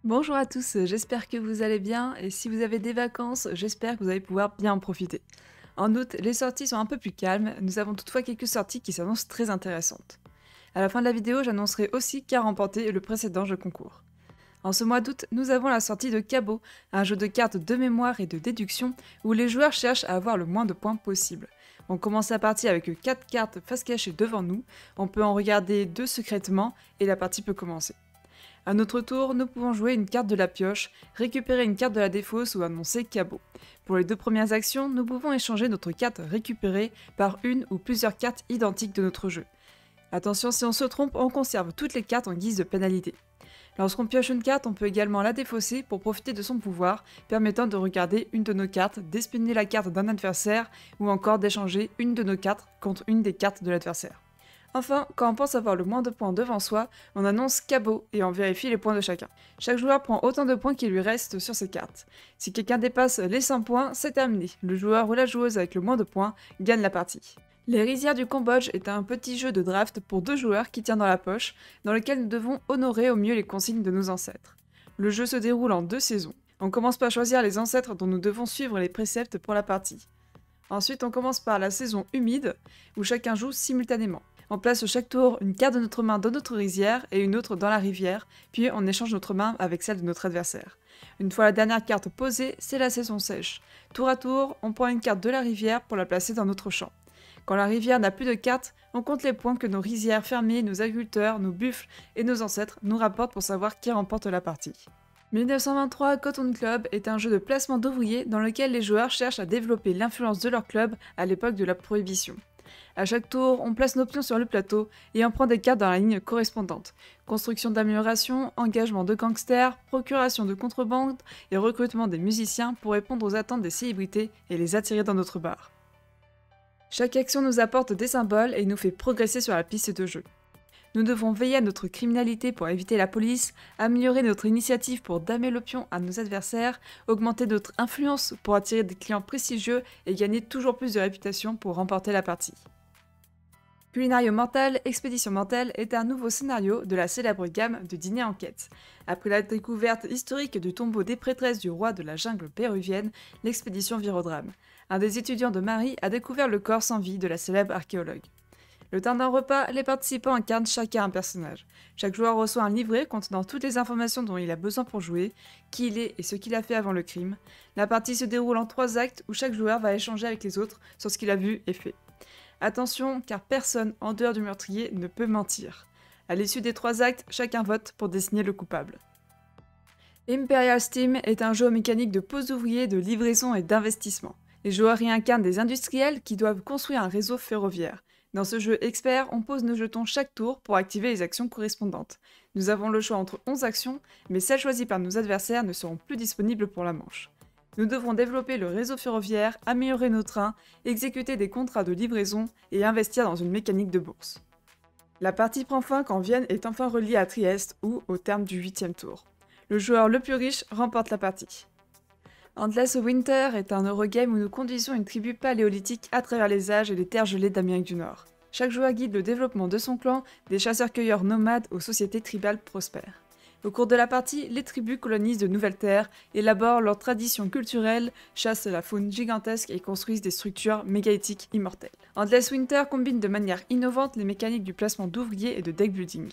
Bonjour à tous, j'espère que vous allez bien et si vous avez des vacances, j'espère que vous allez pouvoir bien en profiter. En août, les sorties sont un peu plus calmes, nous avons toutefois quelques sorties qui s'annoncent très intéressantes. À la fin de la vidéo, j'annoncerai aussi qui a remporté le précédent jeu concours. En ce mois d'août, nous avons la sortie de Cabot, un jeu de cartes de mémoire et de déduction où les joueurs cherchent à avoir le moins de points possible. On commence la partie avec 4 cartes face cachée devant nous, on peut en regarder 2 secrètement et la partie peut commencer. À notre tour, nous pouvons jouer une carte de la pioche, récupérer une carte de la défausse ou annoncer cabot. Pour les 2 premières actions, nous pouvons échanger notre carte récupérée par une ou plusieurs cartes identiques de notre jeu. Attention, si on se trompe, on conserve toutes les cartes en guise de pénalité. Lorsqu'on pioche une carte, on peut également la défausser pour profiter de son pouvoir, permettant de regarder une de nos cartes, d'espionner la carte d'un adversaire ou encore d'échanger une de nos cartes contre une des cartes de l'adversaire. Enfin, quand on pense avoir le moins de points devant soi, on annonce cabot et on vérifie les points de chacun. Chaque joueur prend autant de points qu'il lui reste sur ses cartes. Si quelqu'un dépasse les 100 points, c'est terminé. Le joueur ou la joueuse avec le moins de points gagne la partie. Les Rizières du Cambodge est un petit jeu de draft pour 2 joueurs qui tient dans la poche, dans lequel nous devons honorer au mieux les consignes de nos ancêtres. Le jeu se déroule en 2 saisons. On commence par choisir les ancêtres dont nous devons suivre les préceptes pour la partie. Ensuite, on commence par la saison humide, où chacun joue simultanément. On place chaque tour une carte de notre main dans notre rizière et une autre dans la rivière, puis on échange notre main avec celle de notre adversaire. Une fois la dernière carte posée, c'est la saison sèche. Tour à tour, on prend une carte de la rivière pour la placer dans notre champ. Quand la rivière n'a plus de cartes, on compte les points que nos rizières fermées, nos agriculteurs, nos buffles et nos ancêtres nous rapportent pour savoir qui remporte la partie. 1923 Cotton Club est un jeu de placement d'ouvriers dans lequel les joueurs cherchent à développer l'influence de leur club à l'époque de la prohibition. À chaque tour, on place nos pions sur le plateau et on prend des cartes dans la ligne correspondante. Construction d'amélioration, engagement de gangsters, procuration de contrebande et recrutement des musiciens pour répondre aux attentes des célébrités et les attirer dans notre bar. Chaque action nous apporte des symboles et nous fait progresser sur la piste de jeu. Nous devons veiller à notre criminalité pour éviter la police, améliorer notre initiative pour damer le pion à nos adversaires, augmenter notre influence pour attirer des clients prestigieux et gagner toujours plus de réputation pour remporter la partie. Culinario Mortal, Expédition Mortelle est un nouveau scénario de la célèbre gamme de Dîner en quête. Après la découverte historique du tombeau des prêtresses du roi de la jungle péruvienne, l'expédition vire au drame. Un des étudiants de Marie a découvert le corps sans vie de la célèbre archéologue. Le temps d'un repas, les participants incarnent chacun un personnage. Chaque joueur reçoit un livret contenant toutes les informations dont il a besoin pour jouer, qui il est et ce qu'il a fait avant le crime. La partie se déroule en 3 actes où chaque joueur va échanger avec les autres sur ce qu'il a vu et fait. Attention, car personne en dehors du meurtrier ne peut mentir. À l'issue des 3 actes, chacun vote pour désigner le coupable. Imperial Steam est un jeu mécanique de pose d'ouvriers, de livraison et d'investissement. Les joueurs y incarnent des industriels qui doivent construire un réseau ferroviaire. Dans ce jeu expert, on pose nos jetons chaque tour pour activer les actions correspondantes. Nous avons le choix entre 11 actions, mais celles choisies par nos adversaires ne seront plus disponibles pour la manche. Nous devrons développer le réseau ferroviaire, améliorer nos trains, exécuter des contrats de livraison et investir dans une mécanique de bourse. La partie prend fin quand Vienne est enfin reliée à Trieste ou au terme du 8e tour. Le joueur le plus riche remporte la partie. Endless Winter est un Eurogame où nous conduisons une tribu paléolithique à travers les âges et les terres gelées d'Amérique du Nord. Chaque joueur guide le développement de son clan, des chasseurs-cueilleurs nomades aux sociétés tribales prospères. Au cours de la partie, les tribus colonisent de nouvelles terres, élaborent leurs traditions culturelles, chassent la faune gigantesque et construisent des structures mégalithiques immortelles. Endless Winter combine de manière innovante les mécaniques du placement d'ouvriers et de deck building.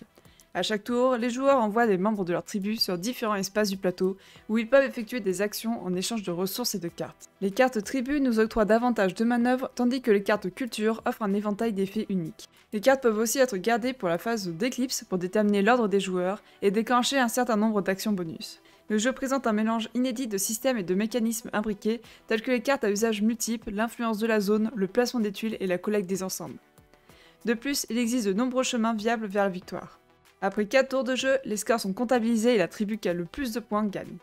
À chaque tour, les joueurs envoient des membres de leur tribu sur différents espaces du plateau où ils peuvent effectuer des actions en échange de ressources et de cartes. Les cartes tribus nous octroient davantage de manœuvres tandis que les cartes culture offrent un éventail d'effets uniques. Les cartes peuvent aussi être gardées pour la phase d'éclipse pour déterminer l'ordre des joueurs et déclencher un certain nombre d'actions bonus. Le jeu présente un mélange inédit de systèmes et de mécanismes imbriqués tels que les cartes à usage multiple, l'influence de la zone, le placement des tuiles et la collecte des ensembles. De plus, il existe de nombreux chemins viables vers la victoire. Après 4 tours de jeu, les scores sont comptabilisés et la tribu qui a le plus de points gagne.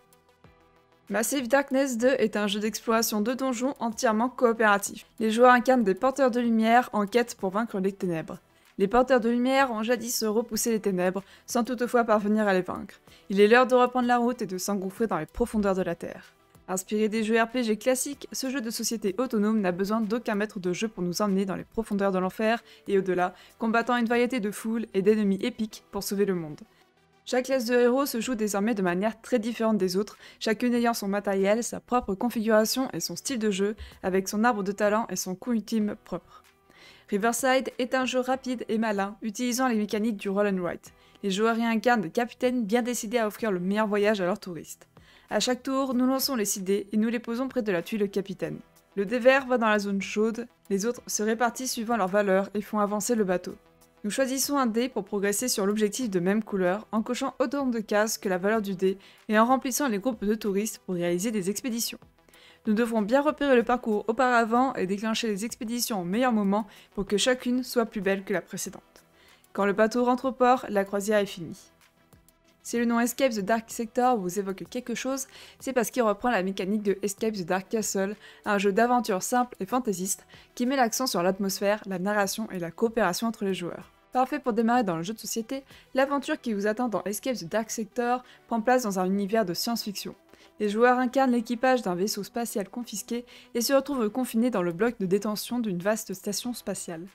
Massive Darkness 2 est un jeu d'exploration de donjons entièrement coopératif. Les joueurs incarnent des porteurs de lumière en quête pour vaincre les ténèbres. Les porteurs de lumière ont jadis repoussé les ténèbres, sans toutefois parvenir à les vaincre. Il est l'heure de reprendre la route et de s'engouffrer dans les profondeurs de la Terre. Inspiré des jeux RPG classiques, ce jeu de société autonome n'a besoin d'aucun maître de jeu pour nous emmener dans les profondeurs de l'enfer et au-delà, combattant une variété de foules et d'ennemis épiques pour sauver le monde. Chaque classe de héros se joue désormais de manière très différente des autres, chacune ayant son matériel, sa propre configuration et son style de jeu, avec son arbre de talent et son coup ultime propre. Riverside est un jeu rapide et malin, utilisant les mécaniques du roll and write. Les joueurs y incarnent des capitaines bien décidés à offrir le meilleur voyage à leurs touristes. À chaque tour, nous lançons les 6 dés et nous les posons près de la tuile capitaine. Le dé vert va dans la zone chaude, les autres se répartissent suivant leur valeur et font avancer le bateau. Nous choisissons un dé pour progresser sur l'objectif de même couleur, en cochant autant de cases que la valeur du dé et en remplissant les groupes de touristes pour réaliser des expéditions. Nous devrons bien repérer le parcours auparavant et déclencher les expéditions au meilleur moment pour que chacune soit plus belle que la précédente. Quand le bateau rentre au port, la croisière est finie. Si le nom Escape the Dark Sector vous évoque quelque chose, c'est parce qu'il reprend la mécanique de Escape the Dark Castle, un jeu d'aventure simple et fantaisiste qui met l'accent sur l'atmosphère, la narration et la coopération entre les joueurs. Parfait pour démarrer dans le jeu de société, l'aventure qui vous attend dans Escape the Dark Sector prend place dans un univers de science-fiction. Les joueurs incarnent l'équipage d'un vaisseau spatial confisqué et se retrouvent confinés dans le bloc de détention d'une vaste station spatiale.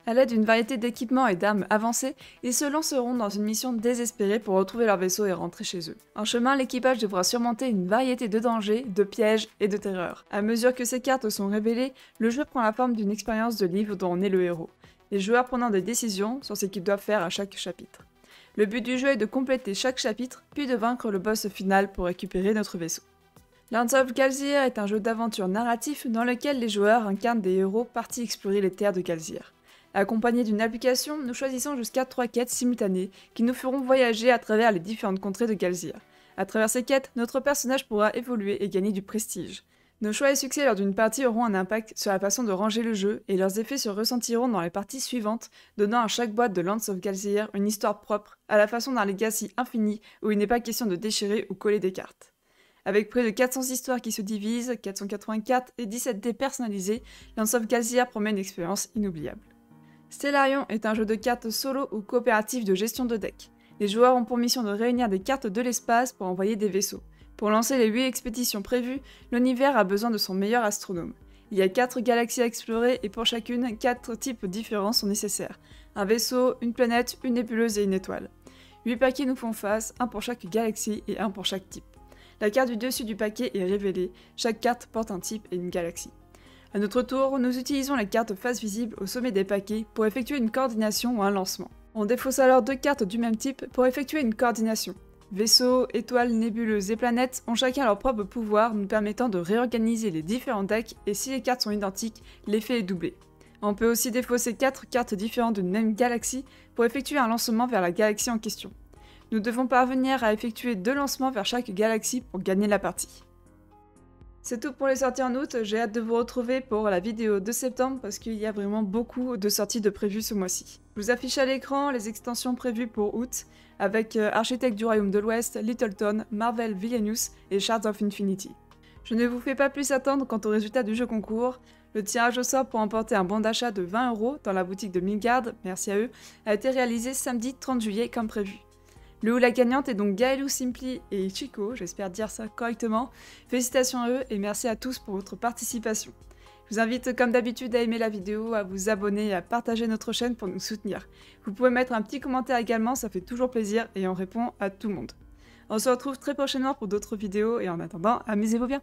À l'aide d'une variété d'équipements et d'armes avancées, ils se lanceront dans une mission désespérée pour retrouver leur vaisseau et rentrer chez eux. En chemin, l'équipage devra surmonter une variété de dangers, de pièges et de terreurs. À mesure que ces cartes sont révélées, le jeu prend la forme d'une expérience de livre dont on est le héros, les joueurs prenant des décisions sur ce qu'ils doivent faire à chaque chapitre. Le but du jeu est de compléter chaque chapitre, puis de vaincre le boss final pour récupérer notre vaisseau. Lands of Galzyr est un jeu d'aventure narratif dans lequel les joueurs incarnent des héros partis explorer les terres de Galzyr. Accompagnés d'une application, nous choisissons jusqu'à 3 quêtes simultanées qui nous feront voyager à travers les différentes contrées de Galzyr. À travers ces quêtes, notre personnage pourra évoluer et gagner du prestige. Nos choix et succès lors d'une partie auront un impact sur la façon de ranger le jeu et leurs effets se ressentiront dans les parties suivantes, donnant à chaque boîte de Lands of Galzyr une histoire propre, à la façon d'un Legacy infini où il n'est pas question de déchirer ou coller des cartes. Avec près de 400 histoires qui se divisent, 484 et 17 dés personnalisés, Lands of Galzyr promet une expérience inoubliable. Stellarion est un jeu de cartes solo ou coopératif de gestion de deck. Les joueurs ont pour mission de réunir des cartes de l'espace pour envoyer des vaisseaux. Pour lancer les 8 expéditions prévues, l'univers a besoin de son meilleur astronome. Il y a 4 galaxies à explorer et pour chacune, 4 types différents sont nécessaires. Un vaisseau, une planète, une nébuleuse et une étoile. 8 paquets nous font face, un pour chaque galaxie et un pour chaque type. La carte du dessus du paquet est révélée, chaque carte porte un type et une galaxie. À notre tour, nous utilisons les cartes face visibles au sommet des paquets pour effectuer une coordination ou un lancement. On défausse alors 2 cartes du même type pour effectuer une coordination. Vaisseaux, étoiles, nébuleuses et planètes ont chacun leur propre pouvoir nous permettant de réorganiser les différents decks et si les cartes sont identiques, l'effet est doublé. On peut aussi défausser 4 cartes différentes d'une même galaxie pour effectuer un lancement vers la galaxie en question. Nous devons parvenir à effectuer 2 lancements vers chaque galaxie pour gagner la partie. C'est tout pour les sorties en août, j'ai hâte de vous retrouver pour la vidéo de septembre parce qu'il y a vraiment beaucoup de sorties de prévues ce mois-ci. Je vous affiche à l'écran les extensions prévues pour août avec Architecte du Royaume de l'Ouest, Littleton, Marvel Villainous et Shards of Infinity. Je ne vous fais pas plus attendre quant au résultat du jeu concours. Le tirage au sort pour emporter un bon d'achat de 20 € dans la boutique de Midgard, merci à eux, a été réalisé samedi 30 juillet comme prévu. Le ou la gagnante est donc Gaëlou Simply et Chico, j'espère dire ça correctement. Félicitations à eux et merci à tous pour votre participation. Je vous invite comme d'habitude à aimer la vidéo, à vous abonner et à partager notre chaîne pour nous soutenir. Vous pouvez mettre un petit commentaire également, ça fait toujours plaisir et on répond à tout le monde. On se retrouve très prochainement pour d'autres vidéos et en attendant, amusez-vous bien!